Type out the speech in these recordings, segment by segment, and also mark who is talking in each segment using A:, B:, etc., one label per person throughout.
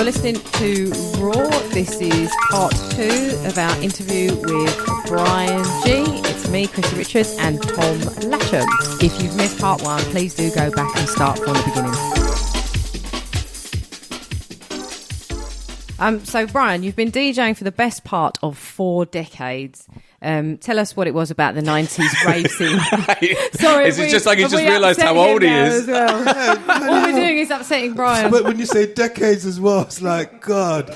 A: You're listening to R.O.A.R. This is part 2 of our interview with Bryan Gee. It's me, Chrissy Richards, and Tom Latcham. If you've missed part 1, please do go back and start from the beginning. So, Bryan, you've been DJing for the best part of 4 decades. Tell us what it was about the 90s rave scene. Sorry,
B: is it just like he just realised how old he is?
A: Well. All we're doing is upsetting Bryan.
C: But when you say decades as well, it's like, God,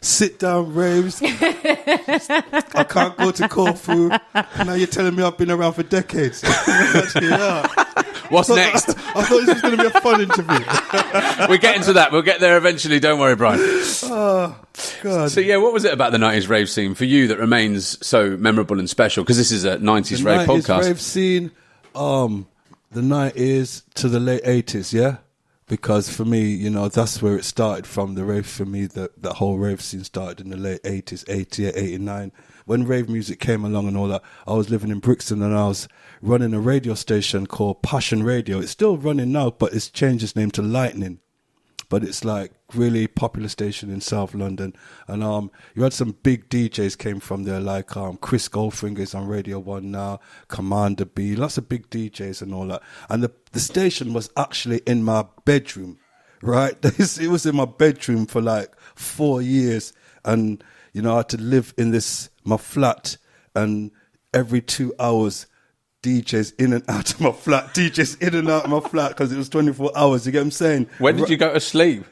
C: sit down raves. I can't go to Corfu. Now you're telling me I've been around for decades.
B: What's next?
C: I thought this was going to be a fun interview.
B: We're getting to that. We'll get there eventually. Don't worry, Bryan.
C: Oh, God.
B: So, yeah, what was it about the 90s rave scene for you that remains so memorable and special? Because this is a 90s rave podcast.
C: Rave scene, the 90s to the late 80s, yeah? Because for me, you know, that's where it started from. The rave, for me, the whole rave scene started in the late 80s, 88, 89. When rave music came along and all that, I was living in Brixton and I was running a radio station called Passion Radio. It's still running now, but it's changed its name to Lightning. But it's like really popular station in South London. And you had some big DJs came from there, like Chris Goldfinger is on Radio 1 now, Commander B, lots of big DJs and all that. And the station was actually in my bedroom, right? It was in my bedroom for like 4 years. And, you know, I had to live in my flat, and every 2 hours, DJs in and out of my flat, DJs in and out of my flat, because it was 24 hours, you get what I'm saying?
B: When did you go to sleep?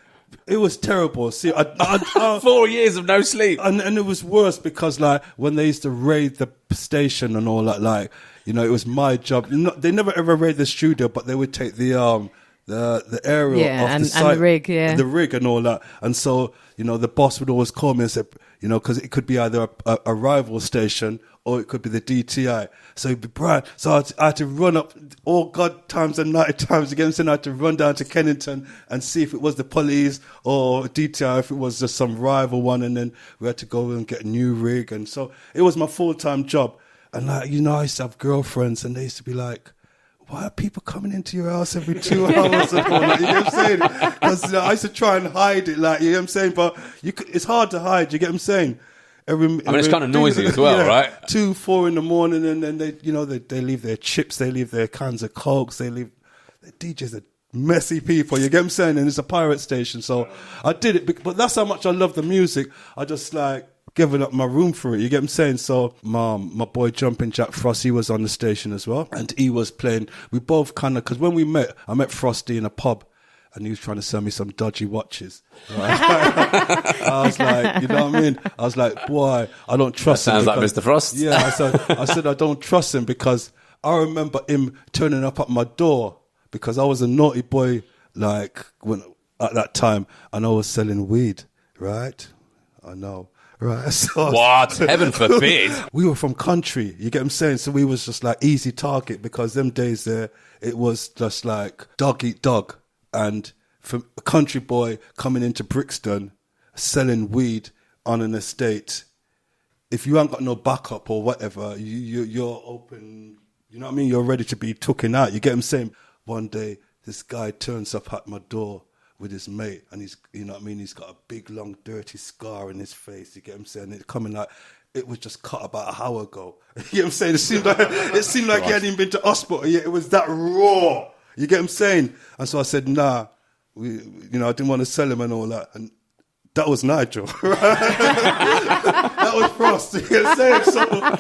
C: It was terrible. See,
B: 4 years of no sleep.
C: And it was worse because, like, when they used to raid the station and all that, like, you know, it was my job. They never ever raid the studio, but they would take the aerial off the site.
A: And the rig, yeah.
C: The rig and all that. And so, you know, the boss would always call me and say, you know, because it could be either a rival station or it could be the DTI. So it'd be Bryan. So I had to run up all God times and night times again. So I had to run down to Kennington and see if it was the police or DTI, if it was just some rival one. And then we had to go and get a new rig. And so it was my full-time job. And, like, you know, I used to have girlfriends and they used to be like, why are people coming into your house every 2 hours? And all that? You know what I'm saying? Because, you know, I used to try and hide it, like, you know what I'm saying? But it's hard to hide, you get what I'm saying?
B: It's kind of noisy as well, right?
C: 2, 4 in the morning, and then they leave their chips, they leave their cans of Cokes, the DJs are messy people, you get what I'm saying? And it's a pirate station, so I did it, but that's how much I love the music. I just, like, giving up my room for it, you get what I'm saying? So my boy Jumping Jack Frost, he was on the station as well, and he was playing. We both kind of, because when we met, I met Frosty in a pub, and he was trying to sell me some dodgy watches. Right? I was like, you know what I mean? I was like, boy, I don't trust him.
B: Sounds like Mr. Frost.
C: Yeah, I said I don't trust him, because I remember him turning up at my door, because I was a naughty boy, like, at that time, and I was selling weed, right? I know. Right, so
B: what? Heaven forbid.
C: We were from country, you get what I'm saying? So we was just like easy target, because them days there, it was just like dog eat dog. And for a country boy coming into Brixton, selling weed on an estate, if you ain't got no backup or whatever, you're open, you know what I mean? You're ready to be taken out, you get what I'm saying? One day, this guy turns up at my door with his mate, and he's, you know what I mean, he's got a big, long, dirty scar in his face, you get what I'm saying? It coming like, it was just cut about an hour ago. You know what I'm saying? It seemed like he hadn't even been to hospital yet. It was that raw. You get what I'm saying? And so I said, nah, I didn't want to sell him and all that. And that was Nigel. That was Frost. You get what I'm saying? So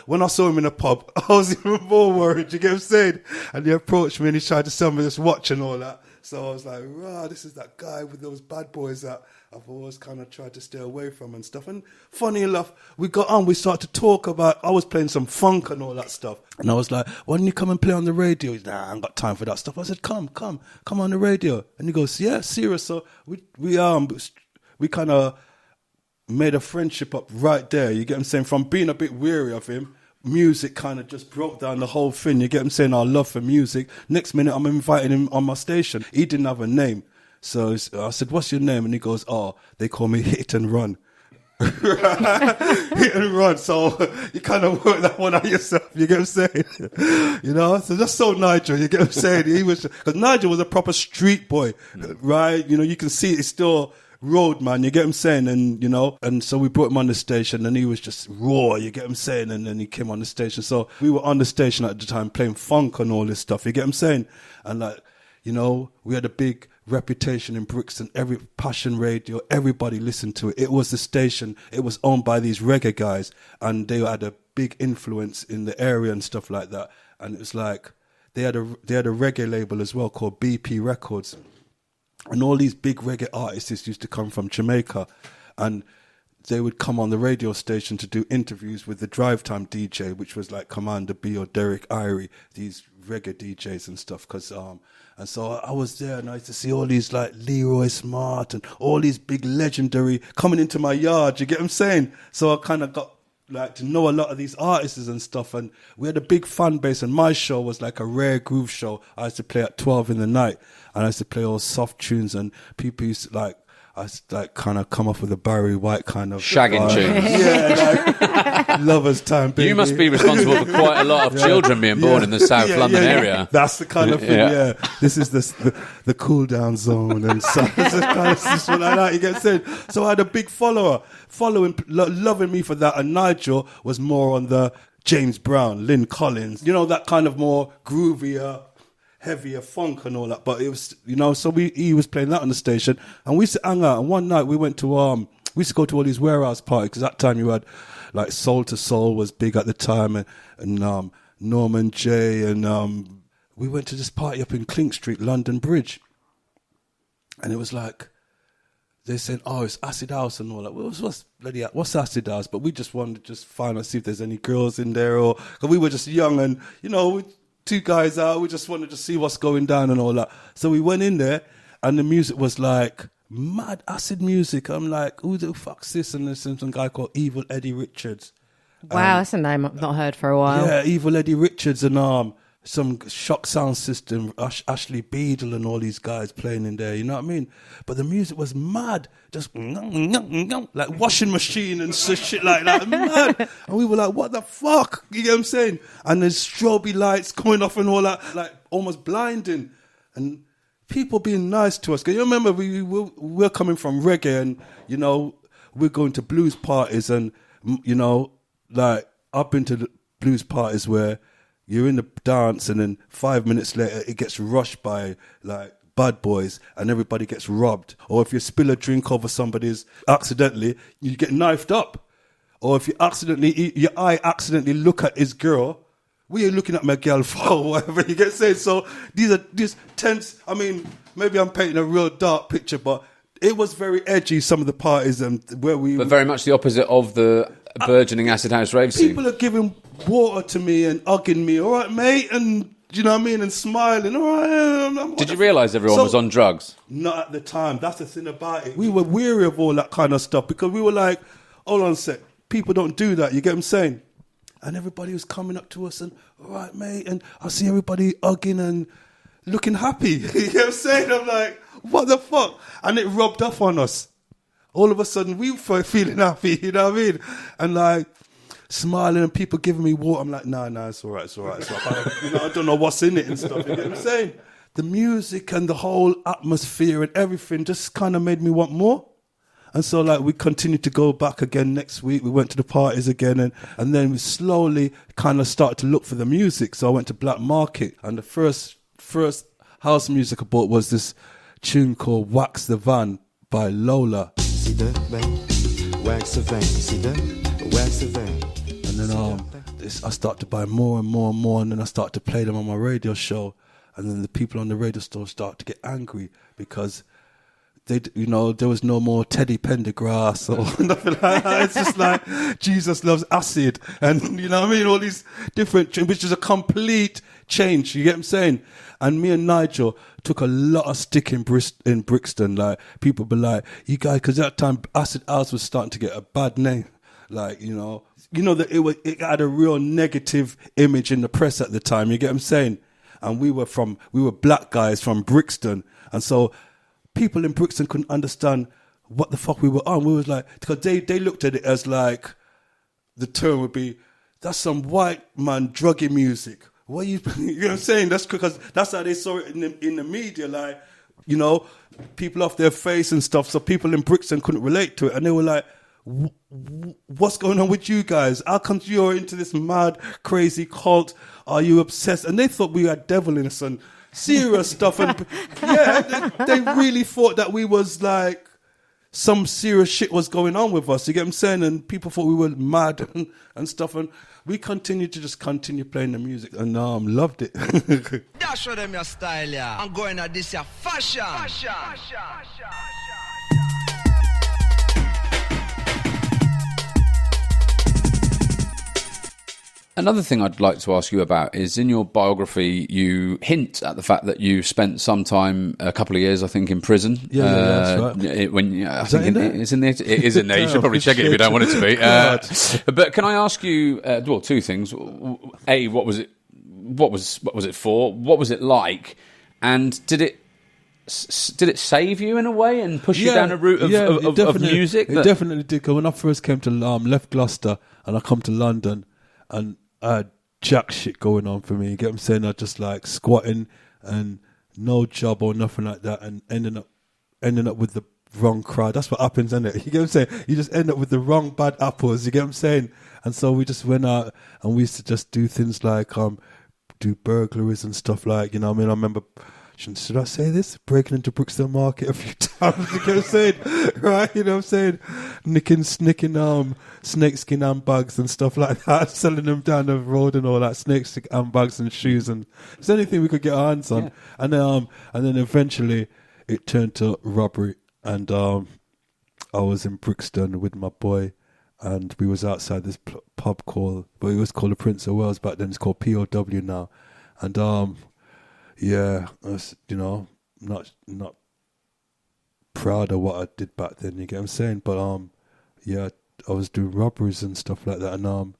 C: when I saw him in a pub, I was even more worried. You get what I'm saying? And he approached me and he tried to sell me this watch and all that. So I was like, this is that guy with those bad boys that I've always kind of tried to stay away from and stuff. And funny enough, we got on, we started to talk about, I was playing some funk and all that stuff. And I was like, why don't you come and play on the radio? He's like, nah, I ain't got time for that stuff. I said, come on the radio. And he goes, yeah, serious. So we kind of made a friendship up right there. You get what I'm saying? From being a bit weary of him, music kind of just broke down the whole thing. You get what I'm saying? Our love for music. Next minute, I'm inviting him on my station. He didn't have a name. So I said, what's your name? And he goes, they call me Hit and Run. Hit and Run. So you kind of work that one out yourself. You get what I'm saying? You know? So that's so Nigel. You get what I'm saying? Because Nigel was a proper street boy, right? You know, you can see it's still road, man, you get what I'm saying? And, you know, and so we brought him on the station and he was just raw, you get what I'm saying? And then he came on the station. So we were on the station at the time playing funk and all this stuff, you get what I'm saying? And like, you know, we had a big reputation in Brixton, every Passion Radio, everybody listened to it. It was the station, it was owned by these reggae guys and they had a big influence in the area and stuff like that. And it was like, they had a reggae label as well called BP Records. And all these big reggae artists used to come from Jamaica and they would come on the radio station to do interviews with the Drive Time DJ, which was like Commander B or Derek Irie, these reggae DJs and stuff. And so I was there and I used to see all these like Leroy Smart and all these big legendary coming into my yard, you get what I'm saying? So I kind of got like to know a lot of these artists and stuff, and we had a big fan base, and my show was like a rare groove show. I used to play at 12 in the night and I used to play all soft tunes, and people used to like, I used to like kind of come up with a Barry White kind of
B: shagging tunes.
C: Yeah, like lovers time, baby.
B: You must be responsible for quite a lot of children being born in the South London area.
C: That's the kind of thing, yeah. This is the cool down zone and so it's kind of stuff like that, you get said. So I had a big following, loving me for that, and Nigel was more on the James Brown, Lynn Collins, you know, that kind of more groovier, heavier funk and all that. But it was, you know, so he was playing that on the station and we used to hang out. And one night we went to we used to go to all these warehouse parties, because that time you had like Soul to Soul was big at the time, and Norman J, and we went to this party up in Clink Street, London Bridge, and it was like they said, oh, it's acid house and all that. Well, what's acid house? But we just wanted to just find out, see if there's any girls in there, or because we were just young and, you know, two guys out, we just wanted to see what's going down and all that. So we went in there and the music was like mad acid music. I'm like, who the fuck's this? And there's some guy called Evil Eddie Richards.
A: Wow, that's a name I've not heard for a while.
C: Yeah, Evil Eddie Richards and some Shock Sound System, Ashley Beadle and all these guys playing in there, you know what I mean? But the music was mad, just like washing machine and shit like that, mad. And we were like, what the fuck? You get what I'm saying? And there's strobe lights going off and all that, like almost blinding. And people being nice to us. Because you remember, we're coming from reggae and, you know, we're going to blues parties and, you know, like I've been to the blues parties where you're in the dance and then 5 minutes later it gets rushed by like bad boys and everybody gets robbed. Or if you spill a drink over somebody's accidentally, you get knifed up. Or if your eye accidentally look at his girl, what are you looking at my girl for, or whatever you get said. So these tense, I mean, maybe I'm painting a real dark picture, but it was very edgy, some of the parties and where we...
B: But very much the opposite of the burgeoning acid house rave scene.
C: People are giving water to me and hugging me, all right, mate, and you know what I mean, and smiling, all right.
B: Did you realise everyone was on drugs?
C: Not at the time. That's the thing about it. We were weary of all that kind of stuff because we were like, hold on a sec, people don't do that, you get what I'm saying? And everybody was coming up to us and, all right, mate, and I see everybody hugging and looking happy. You know what I'm saying? I'm like, what the fuck? And it rubbed off on us. All of a sudden, we were feeling happy, you know what I mean? And like, smiling and people giving me water. I'm like, nah, it's all right, it's all right. You know, I don't know what's in it and stuff, you know what I'm saying? The music and the whole atmosphere and everything just kind of made me want more. And so like we continued to go back again next week. We went to the parties again and then we slowly kind of started to look for the music. So I went to Black Market and the first house music I bought was this tune called Wax the Van by Lola.
D: See the van, wax the van, see the wax the van.
C: And then I started to buy more and more and more, and then I started to play them on my radio show. And then the people on the radio store started to get angry because there was no more Teddy Pendergrass or nothing like that. It's just like Jesus Loves Acid, and you know what I mean, all these different, which is a complete change. You get what I'm saying? And me and Nigel took a lot of stick in Brixton. Like people be like, you guys, because at that time Acid House was starting to get a bad name. Like you know that it had a real negative image in the press at the time. You get what I'm saying? And we were black guys from Brixton, and so people in Brixton couldn't understand what the fuck we were on. We was like, because they looked at it as like, the term would be, that's some white man druggy music. What you know what I'm saying? That's because that's how they saw it in the media. Like, you know, people off their face and stuff. So people in Brixton couldn't relate to it. And they were like, what's going on with you guys? How come you're into this mad, crazy cult? Are you obsessed? And they thought we had deviliness and serious stuff. And yeah, they really thought that we was like, some serious shit was going on with us. You get what I'm saying? And people thought we were mad and stuff. And we continued to just continue playing the music and loved it.
E: Dash show them your style, yeah. I'm going at this, yeah. Fashion.
B: Another thing I'd like to ask you about is in your biography, you hint at the fact that you spent some time, a couple of years, I think, in prison.
C: Yeah, that's right.
B: It's in there. It is in there. You should probably check it if you don't want it to be. But can I ask you, well, two things. A, what was it? What was it for? What was it like? And did it save you in a way and push you down a route of music?
C: It definitely did. Because when I first came to left Gloucester and I come to London, and I had jack shit going on for me. You get what I'm saying? I just like squatting and no job or nothing like that, and ending up with the wrong crowd. That's what happens, isn't it? You get what I'm saying? You just end up with the wrong bad apples. You get what I'm saying? And so we just went out and we used to just do things like do burglaries and stuff like, you know what I mean? I remember, should I say this? Breaking into Brixton Market a few times, you know what I'm saying? Right, you know what I'm saying? Snicking snakeskin handbags and stuff like that, selling them down the road and all that, snakeskin handbags and shoes, and it's anything we could get our hands on. Yeah. And then eventually it turned to robbery, and I was in Brixton with my boy, and we was outside this pub called, well, it was called the Prince of Wales back then, it's called POW now, and yeah, I was, you know, not proud of what I did back then, you get what I'm saying? But yeah, I was doing robberies and stuff like that, and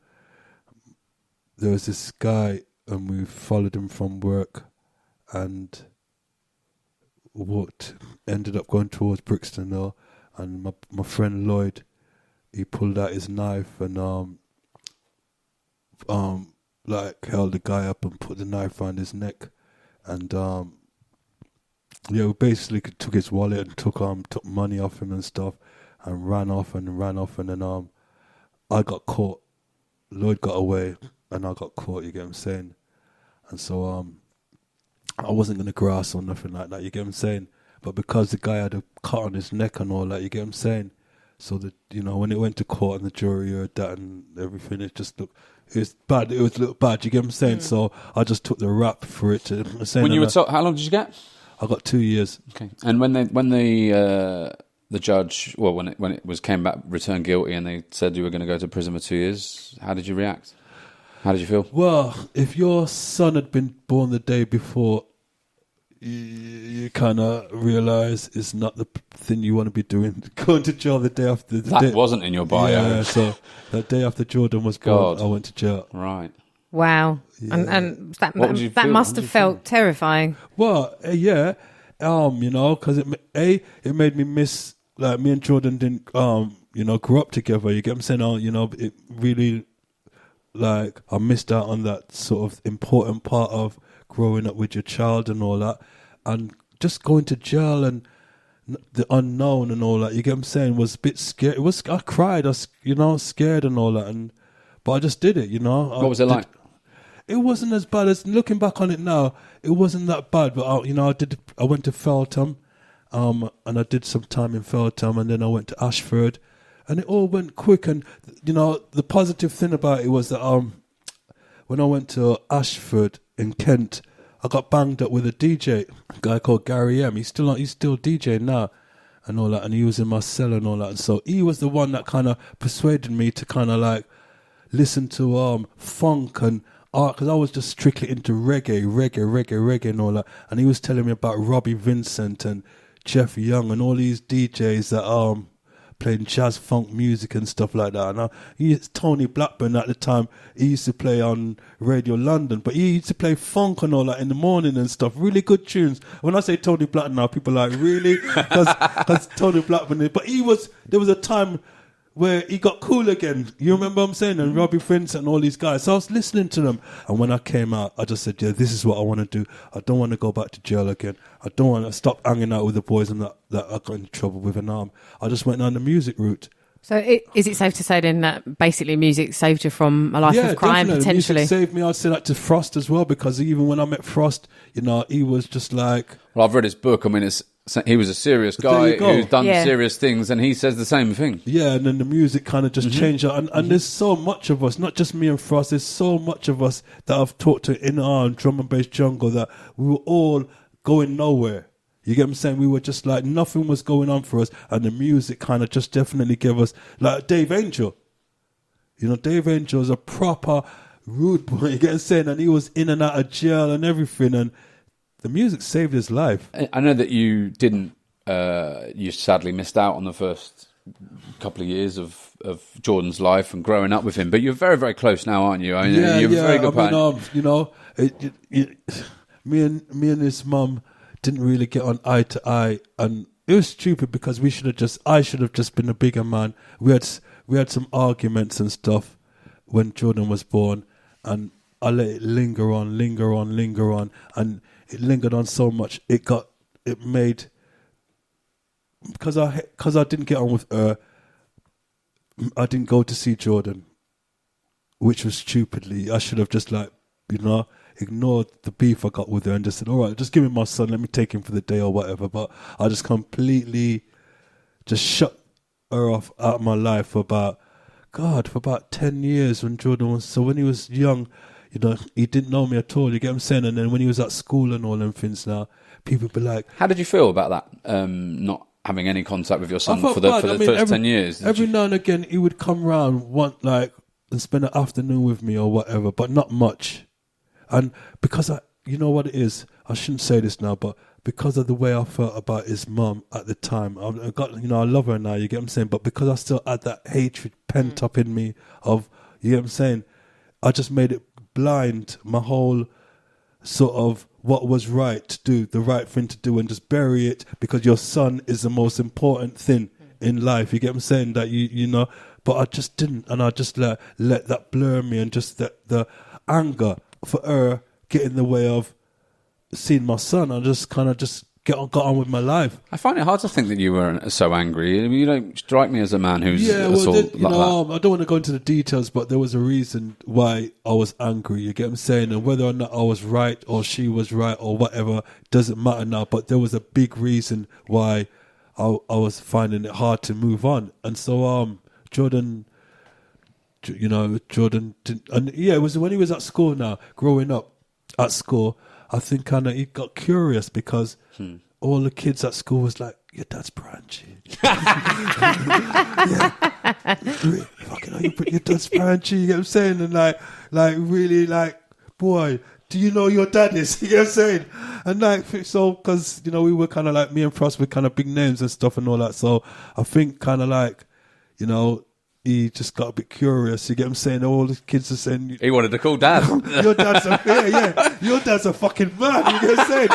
C: there was this guy, and we followed him from work, and ended up going towards Brixton though, and my friend Lloyd, he pulled out his knife and like held the guy up and put the knife around his neck. And yeah, we basically took his wallet and took money off him and stuff, and ran off, and then I got caught. Lloyd got away, and I got caught. You get what I'm saying? And so I wasn't gonna grass or nothing like that. You get what I'm saying? But because the guy had a cut on his neck and all that, you get what I'm saying? So that, you know, when it went to court and the jury heard that and everything, it just looked. It was bad. It was a little bad. You get what I'm saying? So I just took the rap for it.
B: When you were how long did you get?
C: I got 2 years.
B: Okay. And when the judge, well, when it came back returned guilty, and they said you were going to go to prison for 2 years, how did you react? How did you feel?
C: Well, if your son had been born the day before, you kind of realise it's not the thing you want to be doing. Going to jail the day after.
B: That wasn't in your bio.
C: Yeah, so that day after Jordan was born, I went to jail.
B: Right.
A: Wow. Yeah. And that must have felt terrifying.
C: Well, yeah, you know, because it made me miss, like, me and Jordan didn't, you know, grow up together. You get what I'm saying? You know, it really, like, I missed out on that sort of important part of growing up with your child and all that, and just going to jail and the unknown and all that, you get what I'm saying, was a bit scary. I cried, I was, you know, scared and all that, but I just did it, you know.
B: What was it like?
C: It wasn't as bad as, looking back on it now, it wasn't that bad, but you know, I went to Feltham, and I did some time in Feltham, and then I went to Ashford, and it all went quick. And, you know, the positive thing about it was that when I went to Ashford in Kent, I got banged up with a DJ, a guy called Gary M. He's still DJing now and all that, and he was in my cell and all that. And so he was the one that kind of persuaded me to kind of like listen to funk and art, because I was just strictly into reggae and all that. And he was telling me about Robbie Vincent and Jeff Young and all these DJs that playing jazz funk music and stuff like that. And Tony Blackburn at the time, he used to play on Radio London, but he used to play funk and all that in the morning and stuff. Really good tunes. When I say Tony Blackburn now, people are like, really? Because Tony Blackburn, but there was a time where he got cool again. You remember what I'm saying? And Robbie Prince and all these guys. So I was listening to them. And when I came out, I just said, yeah, this is what I want to do. I don't want to go back to jail again. I don't want to stop hanging out with the boys and that I got in trouble with an arm. I just went down the music route.
A: So is it safe to say then that basically music saved you from a life of crime,
C: definitely.
A: potentially?
C: Music saved me. I'd say that to Frost as well, because even when I met Frost, you know, he was just like...
B: Well, I've read his book. I mean, he was a serious guy who's done serious things, and he says the same thing.
C: Yeah, and then the music kind of just changed. And there's so much of us, not just me and Frost, there's so much of us that I've talked to in our drum and bass jungle that we were all going nowhere. You get what I'm saying? We were just like, nothing was going on for us, and the music kind of just definitely gave us, like Dave Angel. You know, Dave Angel is a proper rude boy, you get what I'm saying? And he was in and out of jail and everything, and the music saved his life.
B: I know that you didn't, you sadly missed out on the first couple of years of Jordan's life and growing up with him, but you're very, very close now, aren't you? I mean, you're a very good partner.
C: You know, me and his mum didn't really get on eye to eye, and it was stupid because I should have just been a bigger man. We had some arguments and stuff when Jordan was born, and I let it linger on, and it lingered on so much. It made, because I didn't get on with her, I didn't go to see Jordan, which was stupidly. I should have just ignored the beef I got with her and just said, all right, just give me my son, let me take him for the day or whatever. But I just completely just shut her off out of my life for about 10 years when Jordan was, so when he was young, you know, he didn't know me at all, you get what I'm saying? And then when he was at school and all them things now, people be like...
B: How did you feel about that, not having any contact with your son for the first 10 years?
C: Every now and again, he would come round, and spend an afternoon with me or whatever, but not much. And because you know what it is, I shouldn't say this now, but because of the way I felt about his mum at the time, I love her now, you get what I'm saying? But because I still had that hatred pent up in me of, you get what I'm saying? I just made it blind, my whole sort of what was right to do, the right thing to do, and just bury it because your son is the most important thing in life, you get what I'm saying? That you know, but I just didn't, and I just let that blur me, and just the anger for her get in the way of seeing my son. I just kind of got on with my life.
B: I find it hard to think that you were so angry. I mean, you don't strike me as a man who's
C: that. I don't want to go into the details, but there was a reason why I was angry. You get what I'm saying? And whether or not I was right or she was right or whatever doesn't matter now. But there was a big reason why I was finding it hard to move on. And so Jordan didn't, and it was when he was at school now, growing up at school, I think kind of he got curious because all the kids at school was like, your dad's Bryan Gee. Your dad's Bryan Gee, you get what I'm saying? And like really like, boy, do you know who your dad is? You get what I'm saying? And like, so, because, you know, we were kind of like, me and Frost were kind of big names and stuff and all that. So I think kind of like, you know, he just got a bit curious. You get what I'm saying? All the kids are saying...
B: He wanted to call dad.
C: Your dad's your dad's a fucking man. You get what I'm saying?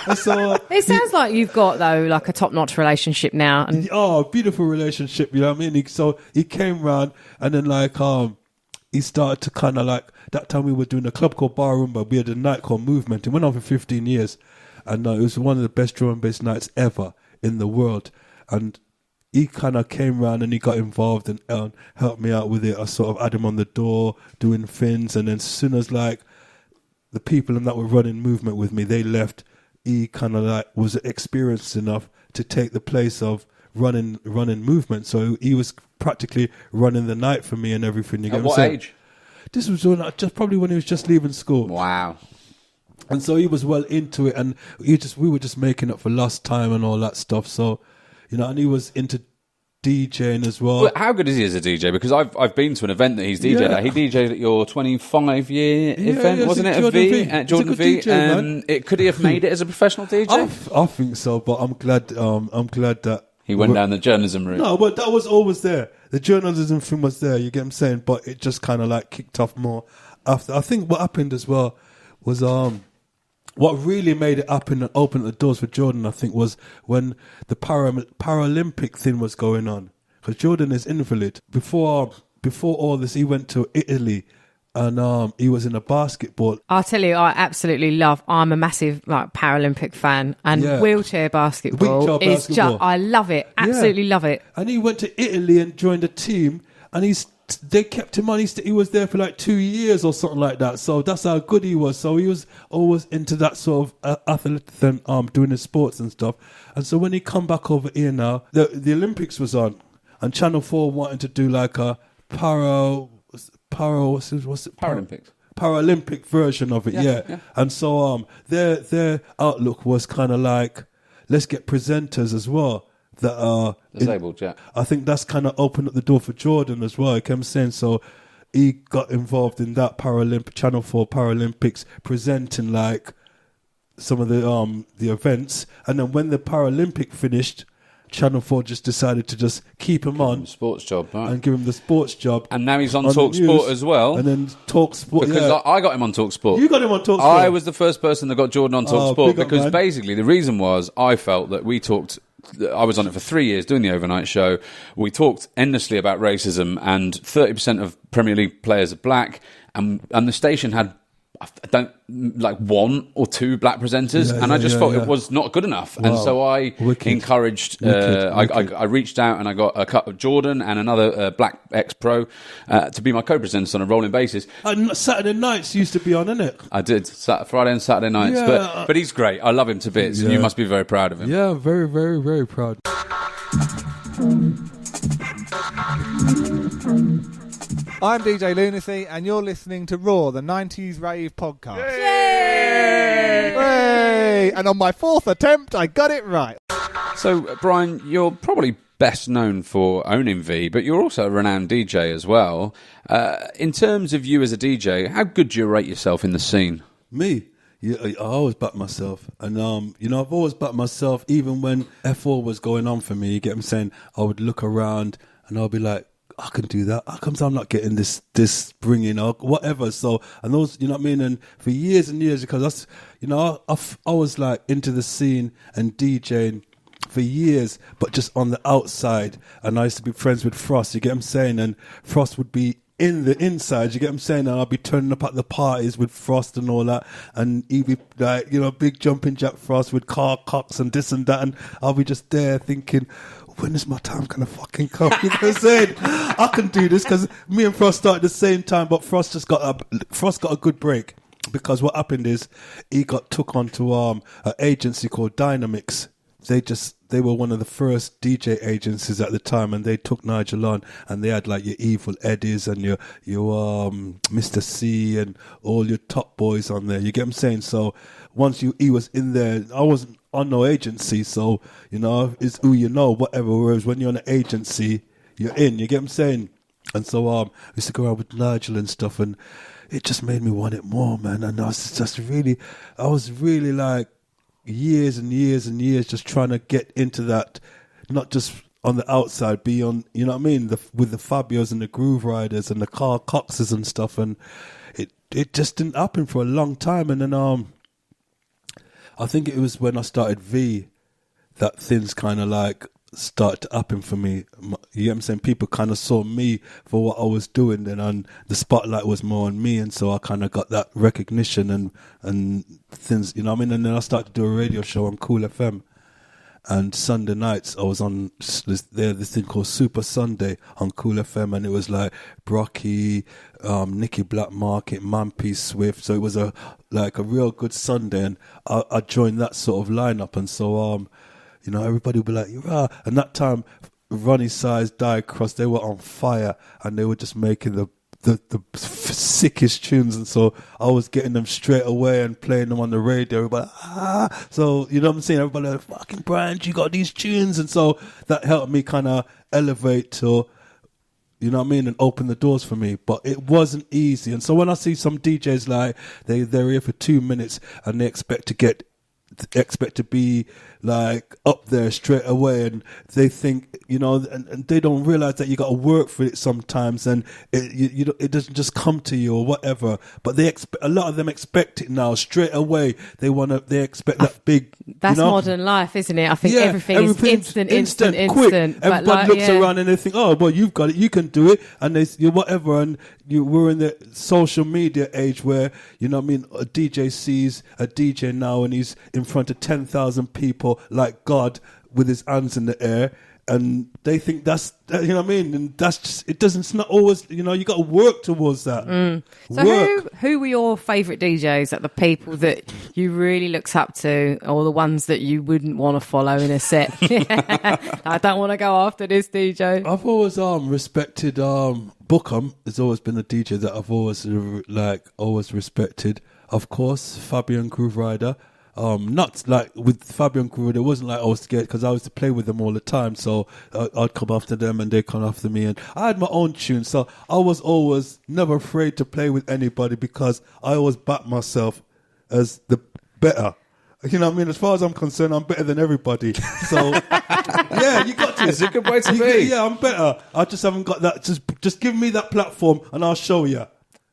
C: And so,
A: it sounds like you've got, though, like a top-notch relationship now. And
C: beautiful relationship, you know what I mean? So he came round and then like, he started to kind of like, that time we were doing a club called Bar Rumba. We had a night called Movement. It went on for 15 years. And it was one of the best drum and bass nights ever in the world. And he kind of came round and he got involved and helped me out with it. I sort of had him on the door doing things, and then as soon as like the people that were running Movement with me, they left, he kind of like was experienced enough to take the place of running Movement. So he was practically running the night for me and everything. You get
B: what age?
C: This was probably when he was just leaving school.
B: Wow.
C: And so he was well into it, and we were just making up for lost time and all that stuff. So, you know, and he was into DJing as well.
B: How good is he as a DJ? Because I've been to an event that he's DJed at. He DJed at your 25-year event, wasn't it? At Jordan V.
C: DJ,
B: could he have made it as a professional DJ?
C: I think so, but I'm glad that
B: he went down the journalism route.
C: No, but that was always there. The journalism thing was there. You get what I'm saying? But it just kind of like kicked off more after. I think what happened as well was what really made it happen and open the doors for Jordan, I think, was when the Paralympic thing was going on. because Jordan is invalid. Before all this, he went to Italy. And he was in a basketball.
A: I'll tell you, I'm a massive Paralympic fan, and wheelchair basketball is just, I love it, absolutely love it.
C: And he went to Italy and joined a team, and they kept him on. He was there for like 2 years or something like that. So that's how good he was. So he was always into that sort of athlete and doing his sports and stuff. And so when he come back over here now, the Olympics was on, and Channel 4 wanted to do like a Paralympic version of it, yeah. And so their outlook was kind of like, let's get presenters as well that are
B: disabled.
C: I think that's kind of opened up the door for Jordan as well. I kept saying, so he got involved in that Channel 4 Paralympics, presenting like some of the events, and then when the Paralympic finished, Channel 4 just decided to just keep him on.
B: Sports job, right?
C: And give him the sports job.
B: And now he's on Talk Sport as well.
C: And then Talk Sport,
B: because I got him on Talk Sport.
C: You got him on Talk Sport?
B: I was the first person that got Jordan on Talk Sport, because basically the reason was I felt that I was on it for 3 years doing the overnight show. We talked endlessly about racism, and 30% of Premier League players are black, and the station had one or two black presenters, and I just thought it was not good enough. Wow. And so I encouraged, I reached out and I got a cut of Jordan and another black ex-pro to be my co-presenters on a rolling basis.
C: And Saturday nights used to be on, innit?
B: I did, Friday and Saturday nights. Yeah. But he's great. I love him to bits, and you must be very proud of him.
C: Yeah, very, very, very proud.
F: I'm DJ Lunacy, and you're listening to R.O.A.R, the 90s Rave Podcast.
A: Yay!
F: Yay! And on my fourth attempt, I got it right.
B: So, Bryan, you're probably best known for owning V, but you're also a renowned DJ as well. In terms of you as a DJ, how good do you rate yourself in the scene?
C: Me? Yeah, I always back myself. And, I've always backed myself, even when F4 was going on for me. You get what I'm saying? I would look around and I'll be like, I can do that. How come I'm not getting this bringing or whatever? So, and those, you know what I mean? And for years and years, because that's, I was like into the scene and DJing for years, but just on the outside. And I used to be friends with Frost, you get what I'm saying? And Frost would be in the inside, you get what I'm saying? And I'll be turning up at the parties with Frost and all that. And he'd be like, big jumping jack Frost with car cocks and this and that. And I'll be just there thinking, when is my time gonna fucking come? You know what I'm saying? I can do this, because me and Frost started at the same time, but Frost got a good break, because what happened is he got took onto an agency called Dynamics. They were one of the first DJ agencies at the time, and they took Nigel on, and they had like your Evil Eddies and your Mr. C and all your top boys on there. You get what I'm saying? So once he was in there, I wasn't on no agency, so it's who you know, whatever. Whereas when you're on an agency, you're in. You get what I'm saying? And so I used to go around with Nigel and stuff, and it just made me want it more, man. And I was really like years and years and years just trying to get into that, not just on the outside, be on, you know what I mean, with the Fabios and the Groove Riders and the Carl Coxes and stuff, and it just didn't happen for a long time. And then I think it was when I started V that things kind of like started to happen for me. You know what I'm saying? People kind of saw me for what I was doing, and the spotlight was more on me, and so I kind of got that recognition and things, you know what I mean? And then I started to do a radio show on Cool FM, and Sunday nights I was on this thing called Super Sunday on Cool FM, and it was like Brocky, Nicky Black Market, Mampy Swift, so it was a real good Sunday, and I joined that sort of lineup, and so everybody would be like, "Rah!" And that time, Ronnie Size, Die Cross, they were on fire, and they were just making the sickest tunes, and so I was getting them straight away and playing them on the radio. Everybody, so you know what I'm saying? Everybody like, fucking Bryan, you got these tunes, and so that helped me kind of elevate to, you know what I mean, and open the doors for me. But it wasn't easy, and so when I see some DJs like they're here for 2 minutes and they expect to get expect to be like up there straight away, and they think, you know, and they don't realize that you got to work for it sometimes, and it doesn't just come to you or whatever. But a lot of them expect it now straight away. They expect that big.
A: That's modern life, isn't it? I think everything is instant,
C: quick.
A: But
C: everybody looks around and they think, oh, well, you've got it, you can do it, and you whatever. And we're in the social media age where, you know what I mean, a DJ sees a DJ now and he's in front of 10,000 people like God with his hands in the air, and they think that's, you know what I mean, and that's just, it's not always, you know, you got to work towards that.
A: So who were your favourite DJs, like the people that you really looked up to, or the ones that you wouldn't want to follow in a set? I don't want to go after this DJ.
C: I've always respected Bookham has always been a DJ that I've always respected. Of course, Fabian Groove Rider. Not like with Fabian Groove, it wasn't like I was scared because I used to play with them all the time. So I'd come after them and they come after me, and I had my own tune. So I was always never afraid to play with anybody because I always back myself as the better. You know what I mean? As far as I'm concerned, I'm better than everybody. So, yeah, you got to.
B: It's a good way to be.
C: Yeah, I'm better. I just haven't got that. Just give me that platform and I'll show you.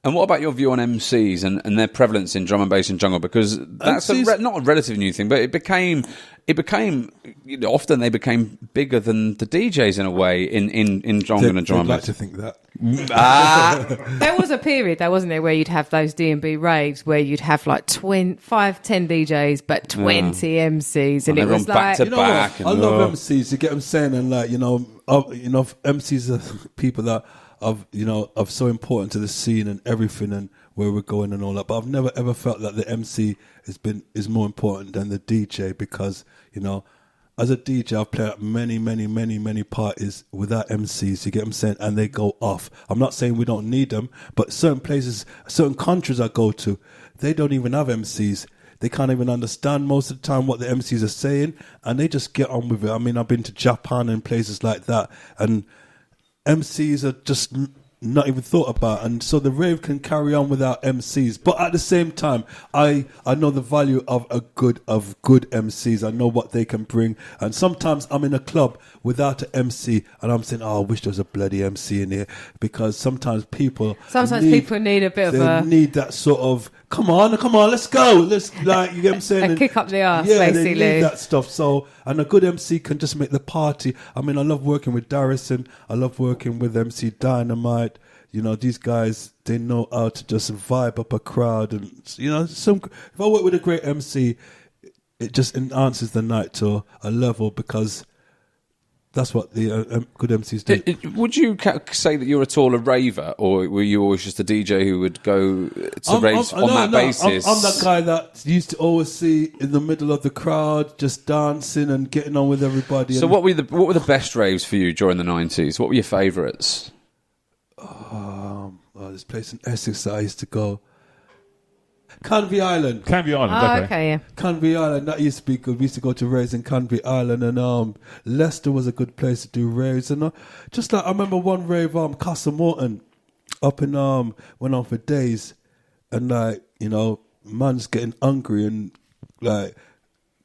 B: And what about your view on MCs and their prevalence in drum and bass and jungle? Because that's not a relatively new thing, but it became you know, often they became bigger than the DJs in a way in jungle and drum and bass.
C: I'd like to think that.
A: There was a period, though, wasn't there, where you'd have those D&B raves where you'd have like 10 DJs, but 20 MCs, and it was like,
B: back to back.
C: I love MCs. You get what I'm saying, and like you know, MCs are people that are so important to the scene and everything and where we're going and all that. But I've never ever felt that the MC is more important than the DJ, because, you know, as a DJ, I've played at many parties without MCs, you get what I'm saying, and they go off. I'm not saying we don't need them, but certain places, certain countries I go to, they don't even have MCs. They can't even understand most of the time what the MCs are saying, and they just get on with it. I mean, I've been to Japan and places like that, and MCs are just not even thought about, and so the rave can carry on without MCs. But at the same time, I know the value of good MCs. I know what they can bring, and sometimes I'm in a club without an MC, and I'm saying, "Oh, I wish there was a bloody MC in here," because sometimes people
A: need a bit of
C: need that sort of come on, let's go, let's, like, you get what I'm saying,
A: and kick up the arse,
C: yeah,
A: basically.
C: they need that stuff. So, and a good MC can just make the party. I mean, I love working with Darrison, I love working with MC Dynamite. You know, these guys, they know how to just vibe up a crowd, and you know, if I work with a great MC, it just enhances the night to a level, because that's what the good MCs do.
B: Would you say that you're at all a raver, or were you always just a DJ who would go to raves on that basis?
C: I'm that guy that used to always see in the middle of the crowd, just dancing and getting on with everybody.
B: So what were the best raves for you during the 90s? What were your favourites?
C: This place in Essex that I used to go. Canvey Island.
A: Okay, yeah.
C: Canvey Island, that used to be good. We used to go to raves in Canvey Island, and Leicester was a good place to do raves. And just like I remember one rave, Castle Morton, up in went on for days, and like, you know, man's getting hungry and like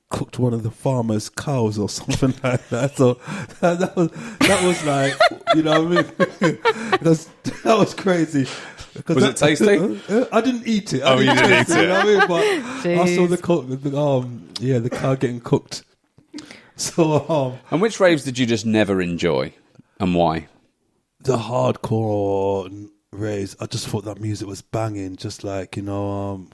C: cooked one of the farmers' cows or something like that. So that was like, you know what I mean? that was crazy.
B: Was it tasty?
C: I didn't eat it.
B: You didn't eat it.
C: You know what I mean? But I saw the cow getting cooked. So
B: and which raves did you just never enjoy, and why?
C: The hardcore raves. I just thought that music was banging. Just like, you know,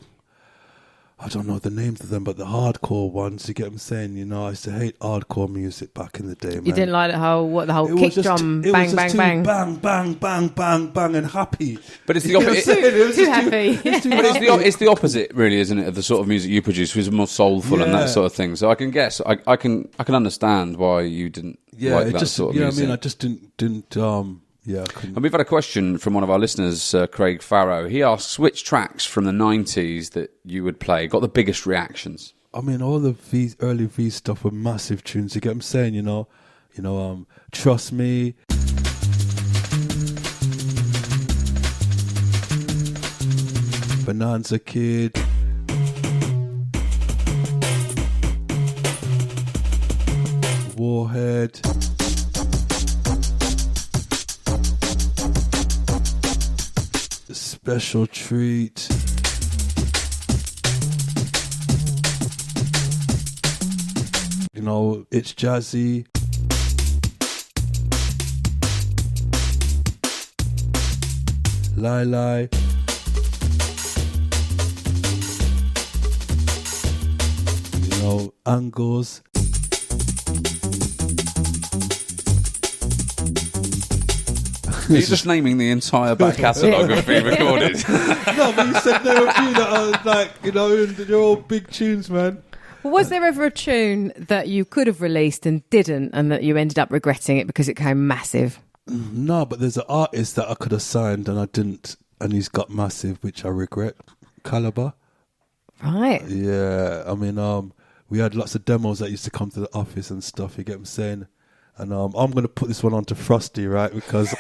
C: I don't know the names of them, but the hardcore ones, you get what I'm saying? You know, I used to hate hardcore music back in the day, man.
A: You didn't like the whole kick drum, bang, bang, bang.
C: Bang, bang, bang, bang, bang, and happy.
B: But it's the opposite.
A: Too happy.
B: It's the opposite, really, isn't it, of the sort of music you produce, which is more soulful and that sort of thing. So I can guess, I can understand why you didn't like that sort of music.
C: I mean, I just didn't yeah,
B: and we've had a question from one of our listeners, Craig Farrow. He asks, which tracks from the 90s that you would play got the biggest reactions?
C: I mean, all the early V stuff were massive tunes. You get what I'm saying? You know, Trust Me. Bonanza Kid. Warhead. Special Treat. You know, It's Jazzy. Lai. You know, Angles.
B: You're just naming the entire back catalogue of being recorded.
C: No, but you said there were a few that are like, you know, they're all big tunes, man.
A: Well, was there ever a tune that you could have released and didn't, and that you ended up regretting it because it came massive?
C: No, but there's an artist that I could have signed and I didn't, and he's got massive, which I regret. Caliber.
A: Right.
C: Yeah, I mean, we had lots of demos that used to come to the office and stuff, you get what I'm saying? And I'm going to put this one on to Frosty, right? Because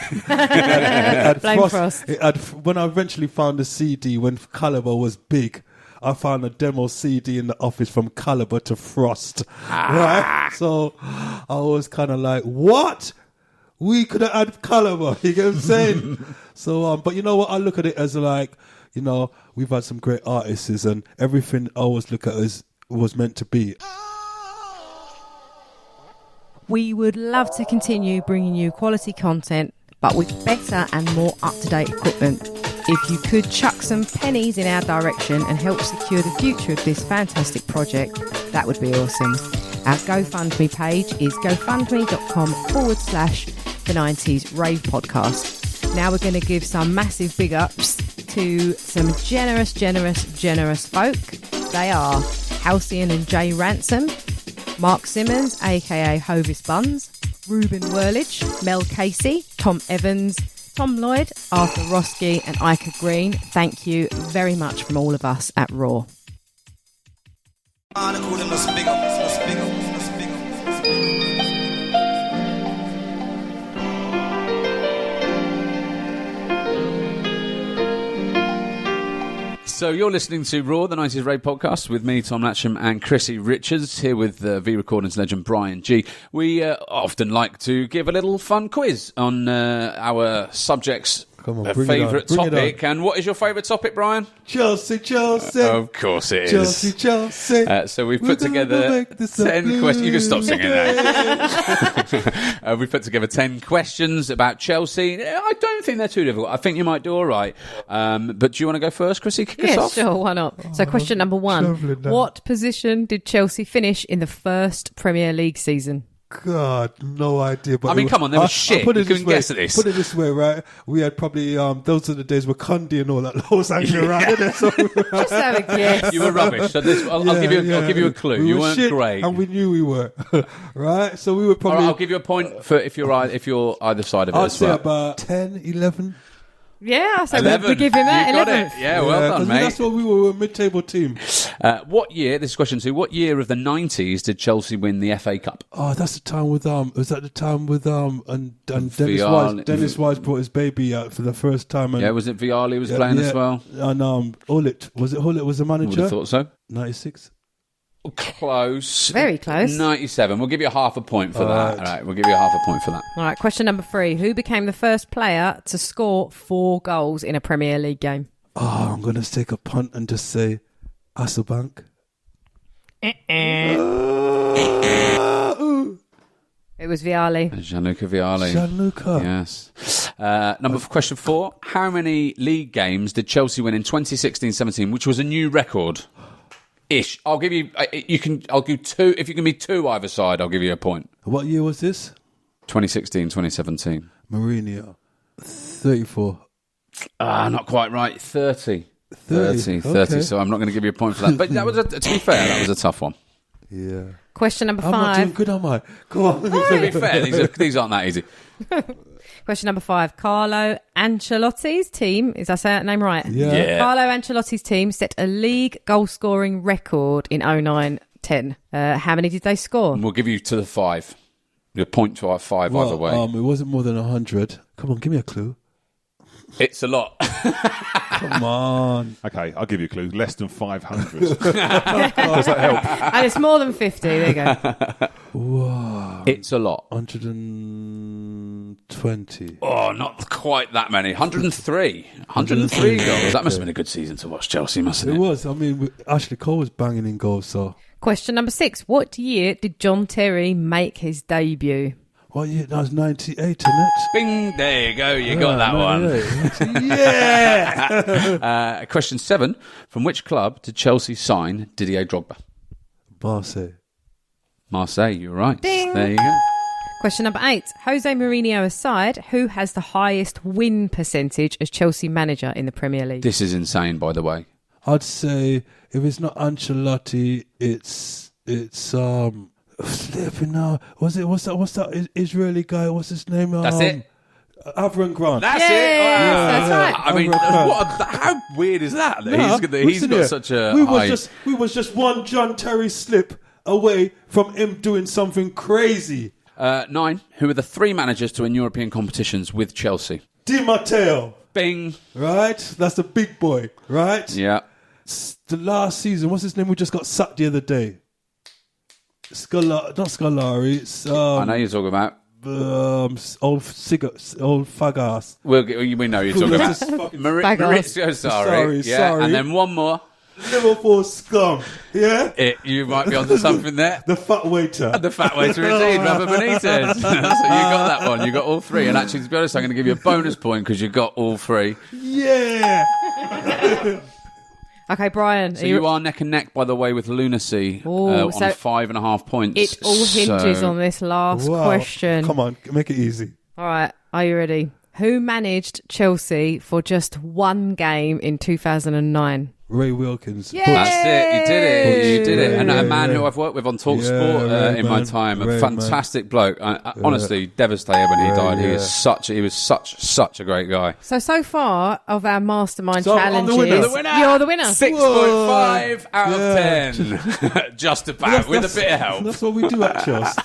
C: when I eventually found the CD, when Caliber was big, I found a demo CD in the office from Caliber to Frost, right? So I was kind of like, what? We could have had Caliber, you get what I'm saying? So, but you know what? I look at it as like, you know, we've had some great artists and everything I always look at as was meant to be.
A: We would love to continue bringing you quality content, but with better and more up-to-date equipment. If you could chuck some pennies in our direction and help secure the future of this fantastic project, that would be awesome. Our GoFundMe page is gofundme.com/the 90s Rave Podcast. Now we're going to give some massive big ups to some generous folk. They are Halcyon and Jay Ransom, Mark Simmons, aka Hovis Buns, Ruben Whirlage, Mel Casey, Tom Evans, Tom Lloyd, Arthur Roski and Ika Green. Thank you very much from all of us at R.O.A.R.
B: So you're listening to R.O.A.R, the 90s Rave Podcast, with me, Tom Latcham, and Chrissy Richards, here with V Recordings legend Bryan Gee. We often like to give a little fun quiz on our subject's favourite topic. And what is your favourite topic, Bryan?
C: Chelsea.
B: Of course it is.
C: Chelsea.
B: So we've put together 10 questions. You can stop singing now. We've put together 10 questions about Chelsea. I don't think they're too difficult. I think you might do all right. But do you want to go first, Chrissy? Kick us off?
A: Sure, why not? So question number 1. What position did Chelsea finish in the first Premier League season?
C: God, no idea. But
B: I mean, come on, they were shit. You couldn't guess at this.
C: Put it this way, right? We had probably, those are the days with Cundy and all that was hanging around. Innit? So,
A: just have a guess.
B: You were rubbish. So I'll give you a clue. You weren't great.
C: And we knew we were. Right? So we were probably...
B: I'll give you a point for if you're either side of it
C: I'd
B: as well.
C: say about 10, 11.
A: Yeah, so we give him that.
B: You got
A: 11th.
B: it. Yeah, well done, mate.
C: That's what we were a mid-table team.
B: What year, this is question 2, what year of the 90s did Chelsea win the FA Cup?
C: Oh, that's the time with, was that the time with, and Dennis Wise brought his baby out for the first time. And,
B: was it Vialli was playing as well?
C: And Hullet was the manager?
B: Would have thought so.
C: 96.
B: Close.
A: Very close.
B: 97. We'll give you half a point for that. All right, we'll give you half a point for that.
A: All right, question number 3. Who became the first player to score 4 goals in a Premier League game?
C: Oh, I'm going to take a punt and just say Hasselbank.
A: It was Vialli.
B: Gianluca Vialli.
C: Gianluca.
B: Yes. Question 4. How many league games did Chelsea win in 2016-17, which was a new record? Ish. I'll give you. I'll give 2. If you can be 2 either side, I'll give you a point.
C: What year was this?
B: 2016, 2017.
C: Mourinho. 34.
B: Not quite right. 30.
C: 30.
B: 30.
C: Okay.
B: So I'm not going to give you a point for that. But that was, to be fair, that was a tough one.
C: Yeah.
A: Question number 5.
C: I'm not doing good, am I? Go on.
B: To be fair, these aren't that easy.
A: Question number 5. Carlo Ancelotti's team, is I say that name right?
B: Yeah.
A: Carlo Ancelotti's team set a league goal-scoring record in 09-10. How many did they score?
B: We'll give you to the 5. Your point to our 5 either way.
C: It wasn't more than 100. Come on, give me a clue.
B: It's a lot.
C: Come on.
G: Okay, I'll give you a clue. Less than 500. Does that help?
A: And it's more than 50. There you go.
C: Whoa.
B: It's a lot.
C: 120.
B: Oh, not quite that many. 103. 103 goals. That must have been a good season to watch Chelsea, mustn't it?
C: It was. I mean, Ashley Cole was banging in goals, so.
A: Question number 6. What year did John Terry make his debut?
C: What year? That was 98, isn't it?
B: Bing! There you go. You got that one.
C: Yeah!
B: Question 7. From which club did Chelsea sign Didier Drogba? Marseille, you're right.
A: Ding.
B: There you go.
A: Question number 8. Jose Mourinho aside, who has the highest win percentage as Chelsea manager in the Premier League?
B: This is insane, by the way.
C: I'd say if it's not Ancelotti, it's flipping now. What's that Israeli guy? What's his name?
B: That's it.
C: Avram Grant.
B: That's
A: Yes,
B: it. Wow.
A: that's right.
B: I mean, how weird is that? He's got such a high...
C: We was just one John Terry slip away from him doing something crazy.
B: 9. Who are the 3 managers to win European competitions with Chelsea?
C: Di Matteo.
B: Bing.
C: Right? That's the big boy. Right?
B: Yeah.
C: The last season, what's his name? We just got sacked the other day. Not Scolari. It's
B: I know you're talking about.
C: old fag-ass.
B: We know you're talking about. Maurizio Sarri.
C: Sorry.
B: And then one more.
C: Liverpool scum. Yeah?
B: You might be onto something there.
C: The fat waiter.
B: The fat waiter indeed, Robert Benitez. So you got that one. You got all 3. And actually, to be honest, I'm going to give you a bonus point because you got all 3.
C: Yeah.
A: Okay, Brian.
B: So you are neck and neck, by the way, with Lunacy on 5.5 points.
A: It all hinges on this last question.
C: Come on, make it easy.
A: All right, are you ready? Who managed Chelsea for just 1 game in 2009?
C: Ray Wilkins.
A: Yay!
B: That's it. You did it. And a man who I've worked with on TalkSport in my time, a fantastic bloke. Honestly, devastated when he died. He was such a great guy.
A: So far of our Mastermind challenges,
C: I'm
B: the winner.
A: You're the winner.
B: 6.5 out of 10. Just about, with a bit of help.
C: That's what we do at Chelsea.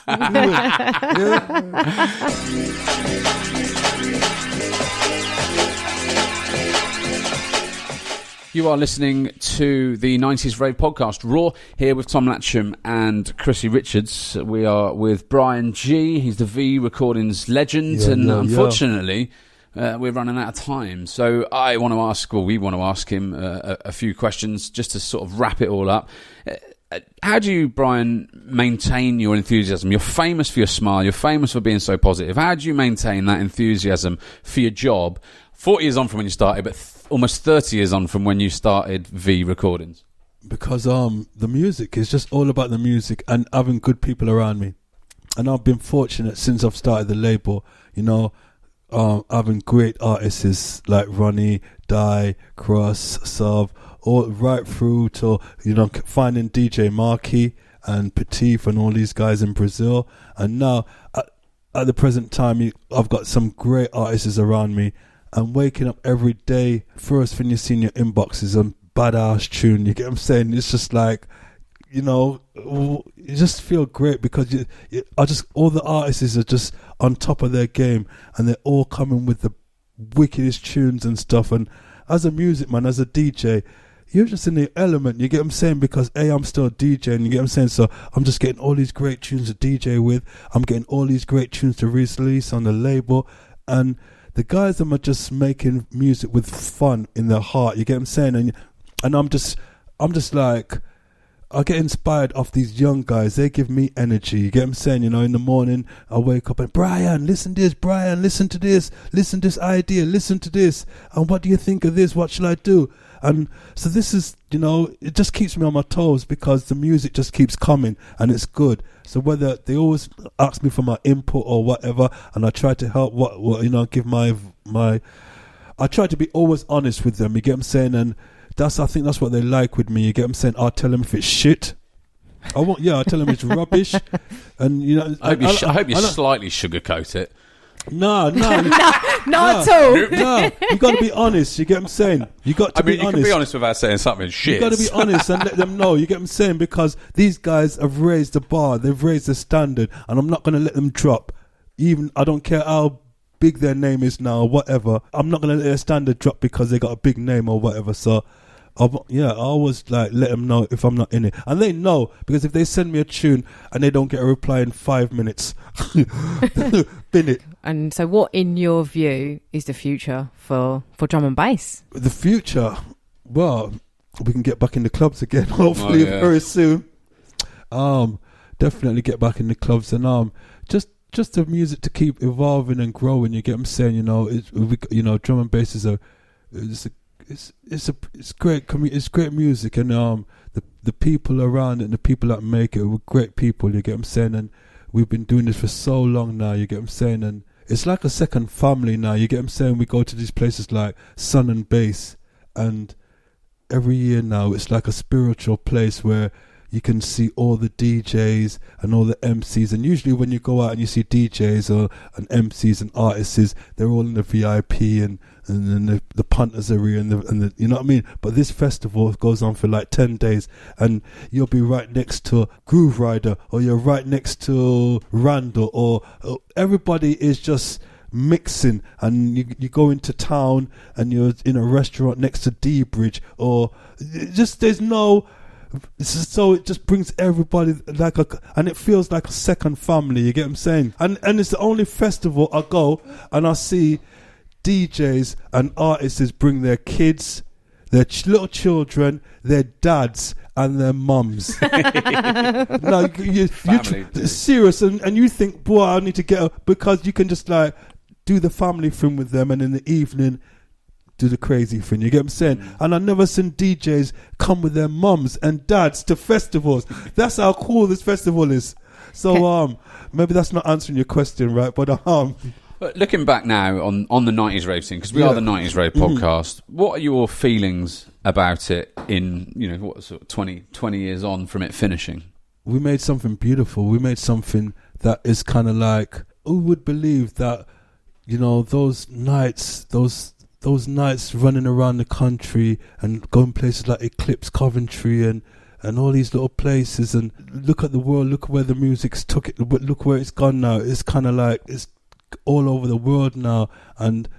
B: You are listening to the 90s Rave Podcast, Raw, here with Tom Latcham and Chrissy Richards. We are with Bryan Gee. He's the V Recordings legend, unfortunately, we're running out of time. So we want to ask him a few questions just to sort of wrap it all up. How do you, Bryan, maintain your enthusiasm? You're famous for your smile. You're famous for being so positive. How do you maintain that enthusiasm for your job 40 years on from when you started, but almost 30 years on from when you started V Recordings?
C: Because the music is just all about the music and having good people around me. And I've been fortunate since I've started the label, having great artists like Ronnie, Di, Cross, Sub, all right through to, finding DJ Marquis and Petit and all these guys in Brazil. And now, at the present time, I've got some great artists around me. And waking up every day, first thing you see in your inbox is a badass tune. You get what I'm saying? It's just like, you just feel great because all the artists are just on top of their game and they're all coming with the wickedest tunes and stuff. And as a music man, as a DJ, you're just in the element. You get what I'm saying? Because I'm still DJing. You get what I'm saying? So I'm just getting all these great tunes to DJ with. I'm getting all these great tunes to release on the label, and the guys that are just making music with fun in their heart. You get what I'm saying? And I'm just like, I get inspired off these young guys. They give me energy. You get what I'm saying? In the morning, I wake up and, Brian, listen to this. Brian, listen to this. Listen to this idea. Listen to this. And what do you think of this? What shall I do? And so this is, it just keeps me on my toes because the music just keeps coming and it's good. So whether they always ask me for my input or whatever, and I try to help, give my I try to be always honest with them. You get what I'm saying? And I think that's what they like with me. You get what I'm saying? I'll tell them if it's shit. I'll tell them it's rubbish. And
B: I hope you slightly sugarcoat it.
C: No,
A: not at all.
C: No, you got to be honest. You get what I'm saying? You got to be honest.
B: You can be honest without saying something shit.
C: You got to be honest and let them know. You get what I'm saying? Because these guys have raised the bar, they've raised the standard, and I'm not going to let them drop. Even I don't care how big their name is now or whatever, I'm not going to let their standard drop because they got a big name or whatever. So I always like let them know if I'm not in it, and they know, because if they send me a tune and they don't get a reply in 5 minutes, bin it.
A: And so what, in your view, is the future for drum and bass?
C: The future, well, we can get back in the clubs again, hopefully very soon. Definitely get back in the clubs, and just the music to keep evolving and growing. You get what I'm saying? Drum and bass is it's great music, and the people around it and the people that make it were great people. You get what I'm saying? And we've been doing this for so long now. You get what I'm saying? And it's like a second family now. You get what I'm saying? We go to these places like Sun and Bass, and every year now it's like a spiritual place where you can see all the DJs and all the MCs. And usually when you go out and you see DJs and MCs and artists, they're all in the VIP and the punters area and the you know what I mean? But this festival goes on for like 10 days, and you'll be right next to Groove Rider, or you're right next to Randall, or everybody is just mixing, and you go into town and you're in a restaurant next to D Bridge, or just there's no... So it just brings everybody and it feels like a second family. You get what I'm saying? And it's the only festival I go and I see DJs and artists bring their kids, their little children, their dads and their mums. No, you're serious, and you think, boy, I need to get up, because you can just like do the family thing with them, and in the evening do the crazy thing. You get what I'm saying? And I've never seen DJs come with their mums and dads to festivals. That's how cool this festival is. So maybe that's not answering your question, right? But
B: looking back now on the 90s rave scene, because we are the 90s rave podcast, what are your feelings about it in, what sort of 20 years on from it finishing?
C: We made something beautiful. We made something that is kind of like, who would believe that, those nights running around the country and going places like Eclipse, Coventry, and all these little places, and look at the world, look where the music's took it, but look where it's gone now. It's kind of like it's all over the world now, and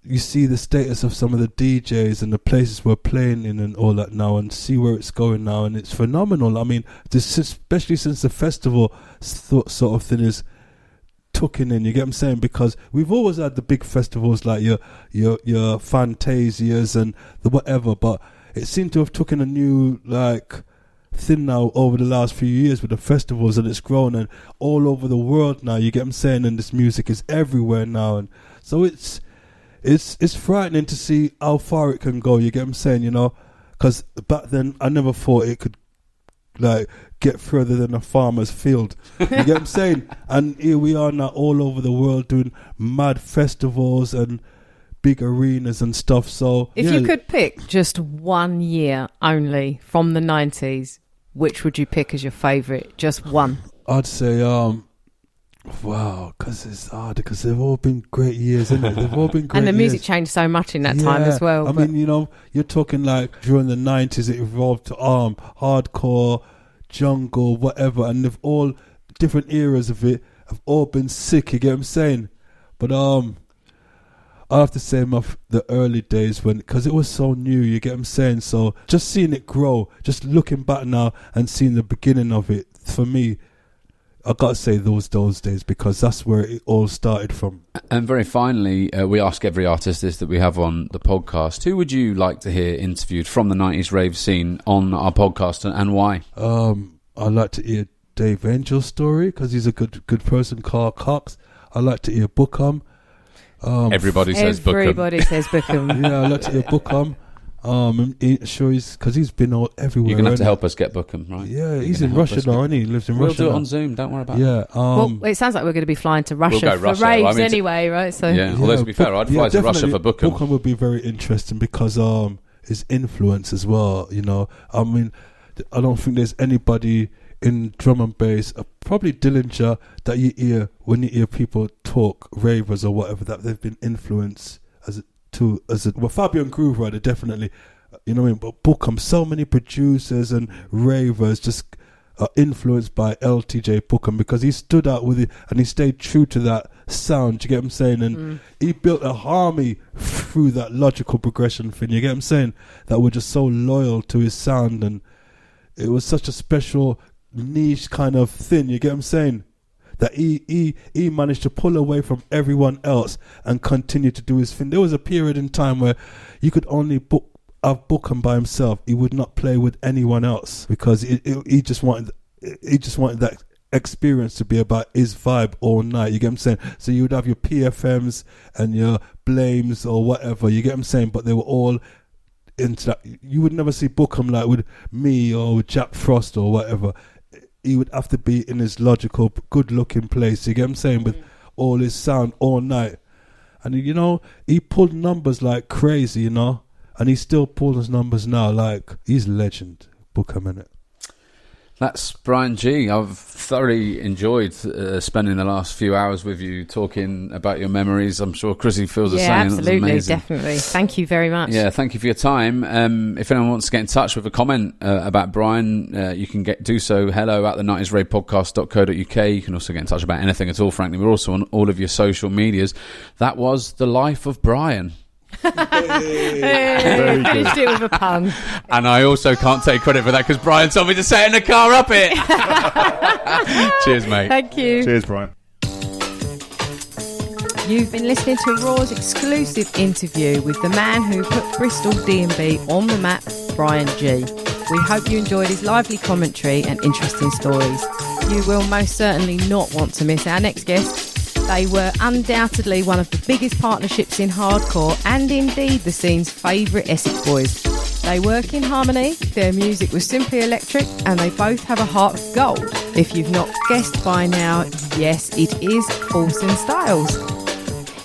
C: you see the status of some of the DJs and the places we're playing in and all that now, and see where it's going now, and it's phenomenal. I mean, especially since the festival sort of thing is tucking in, you get what I'm saying? Because we've always had the big festivals like your Fantasias and the whatever, but it seemed to have taken a new thing now over the last few years with the festivals, and it's grown and all over the world now, you get what I'm saying? And this music is everywhere now, and so it's frightening to see how far it can go, you get what I'm saying? Because back then I never thought it could get further than a farmer's field. You get what I'm saying? And here we are now all over the world doing mad festivals and big arenas and stuff. So
A: if you could pick just 1 year only from the 90s, which would you pick as your favourite? Just one.
C: I'd say wow, because it's hard, because they've all been great years, isn't it? They've all been great
A: and the music
C: years.
A: changed so much in that time as well.
C: I mean, you're talking like during the 90s it evolved to hardcore, jungle, whatever, and they've all different eras of it have all been sick, you get what I'm saying? But I have to say the early days, because it was so new, you get what I'm saying? So just seeing it grow, just looking back now and seeing the beginning of it, for me, I got to say those days, because that's where it all started from.
B: And very finally, we ask every artist this that we have on the podcast, who would you like to hear interviewed from the 90s rave scene on our podcast, and why?
C: I'd like to hear Dave Angel's story, because he's a good person. Carl Cox. I'd like to hear Bookham.
B: Everybody says Bookham.
A: Everybody says Bookham.
C: Yeah, I'd like to hear Bookham. Sure, because he's been all everywhere.
B: You're going to have to help us get Bookham, right?
C: Yeah, he's in Russia now, isn't he? He lives in Russia.
B: We'll do it
C: now.
B: on Zoom, don't worry about it.
C: Yeah.
A: Well, it sounds like we're going to be flying to Russia
B: We'll go
A: for
B: Russia.
A: raves anyway, right? So
B: yeah, although to be fair, I'd fly to Russia for Bookham.
C: Bookham would be very interesting, because his influence as well, I mean, I don't think there's anybody in drum and bass, probably Dillinja, that you hear when you hear people talk, ravers or whatever, that they've been influenced well, Fabio and Groove Rider definitely, you know what I mean? But Bookham, so many producers and ravers just are influenced by LTJ Bookham, because he stood out with it and he stayed true to that sound, you get what I'm saying? And he built a army through that logical progression thing, you get what I'm saying? That were just so loyal to his sound, and it was such a special niche kind of thing, you get what I'm saying? That he managed to pull away from everyone else and continue to do his thing. There was a period in time where you could only book him by himself. He would not play with anyone else because he just wanted that experience to be about his vibe all night, you get what I'm saying? So you would have your PFMs and your Blames or whatever, you get what I'm saying? But they were all into that. You would never see Bookham like with me or with Jack Frost or whatever. He would have to be in his logical, good-looking place, you get what I'm saying, with all his sound all night. And, you know, he pulled numbers like crazy, you know, and he still pulls his numbers now. Like, he's a legend. Bookham, innit?
B: That's Bryan Gee. I've thoroughly enjoyed spending the last few hours with you talking about your memories. I'm sure Chrissy feels the same.
A: Absolutely, definitely. Thank you very much.
B: Yeah, thank you for your time. If anyone wants to get in touch with a comment about Bryan, you can do so. hello@the90sravepodcast.co.uk. You can also get in touch about anything at all, frankly. We're also on all of your social medias. That was The Life of Bryan.
A: Hey, finished it with a pun.
B: And I also can't take credit for that because Bryan told me to say it in the car up it. Cheers, mate.
A: Thank you.
G: Cheers, Bryan.
A: You've been listening to Raw.'s exclusive interview with the man who put Bristol D&B on the map, Bryan Gee. We hope you enjoyed his lively commentary and interesting stories. You will most certainly not want to miss our next guest. They were undoubtedly one of the biggest partnerships in hardcore and indeed the scene's favourite Essex boys. They work in harmony, their music was simply electric, and they both have a heart of gold. If you've not guessed by now, yes, it is Force and Styles.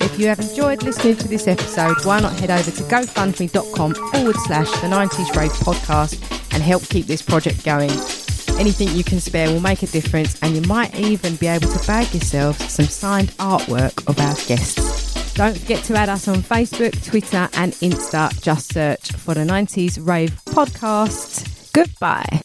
A: If you have enjoyed listening to this episode, why not head over to gofundme.com/the90s Rave Podcast and help keep this project going. Anything you can spare will make a difference, and you might even be able to bag yourself some signed artwork of our guests. Don't forget to add us on Facebook, Twitter and Insta. Just search for the 90s Rave Podcast. Goodbye.